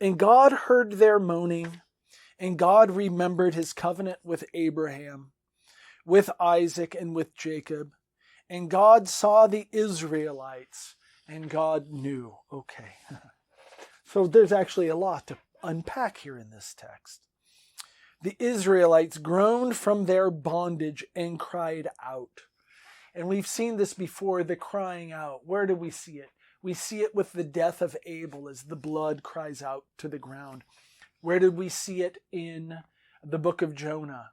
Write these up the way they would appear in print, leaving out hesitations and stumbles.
And God heard their moaning, and God remembered his covenant with Abraham, with Isaac, and with Jacob. And God saw the Israelites, and God knew. Okay. So there's actually a lot to unpack here in this text. The Israelites groaned from their bondage and cried out. And we've seen this before, the crying out. Where do we see it? We see it with the death of Abel as the blood cries out to the ground. Where did we see it in the book of Jonah?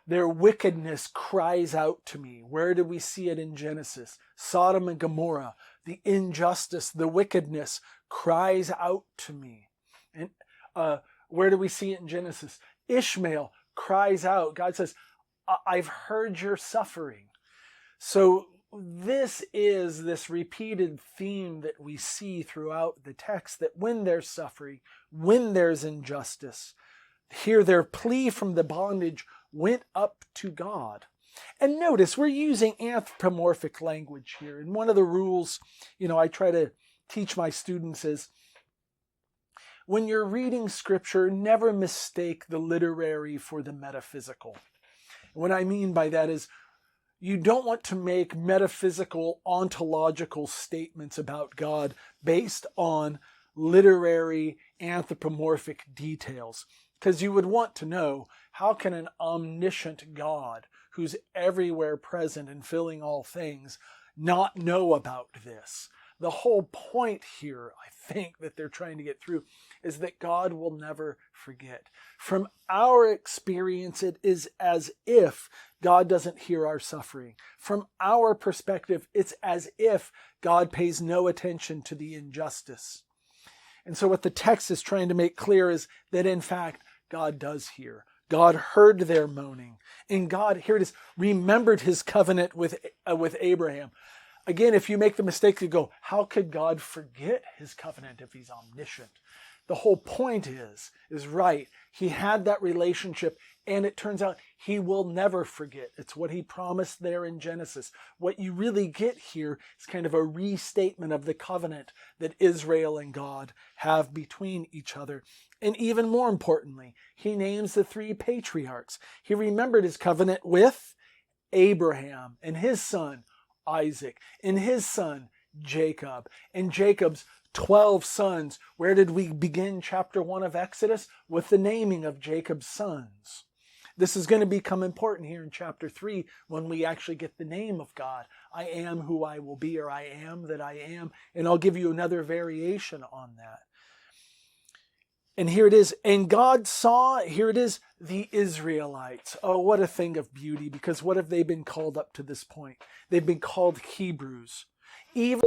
Their wickedness cries out to me. Where did we see it in Genesis? Sodom and Gomorrah, the injustice, the wickedness cries out to me. And where do we see it in Genesis? Ishmael cries out. God says, I've heard your suffering. So this is this repeated theme that we see throughout the text, that when there's suffering, when there's injustice, here their plea from the bondage went up to God. And notice we're using anthropomorphic language here. And one of the rules, I try to teach my students is, when you're reading scripture, never mistake the literary for the metaphysical. What I mean by that is, you don't want to make metaphysical, ontological statements about God based on literary, anthropomorphic details. Because you would want to know, how can an omniscient God, who's everywhere present and filling all things, not know about this? The whole point here, I think, that they're trying to get through is that God will never forget. From our experience, it is as if God doesn't hear our suffering. From our perspective, it's as if God pays no attention to the injustice. And so what the text is trying to make clear is that, in fact, God does hear. God heard their moaning. And God, here it is, remembered his covenant with Abraham. Again, if you make the mistake to go, how could God forget his covenant if he's omniscient? The whole point is right. He had that relationship, and it turns out he will never forget. It's what he promised there in Genesis. What you really get here is kind of a restatement of the covenant that Israel and God have between each other. And even more importantly, he names the three patriarchs. He remembered his covenant with Abraham and his son, Isaac, and his son, Jacob, and Jacob's 12 sons. Where did we begin chapter 1 of Exodus? With the naming of Jacob's sons. This is going to become important here in chapter 3 when we actually get the name of God. I am who I will be, or I am that I am. And I'll give you another variation on that. And here it is. And God saw, here it is, the Israelites. Oh, what a thing of beauty, because what have they been called up to this point? They've been called Hebrews. Even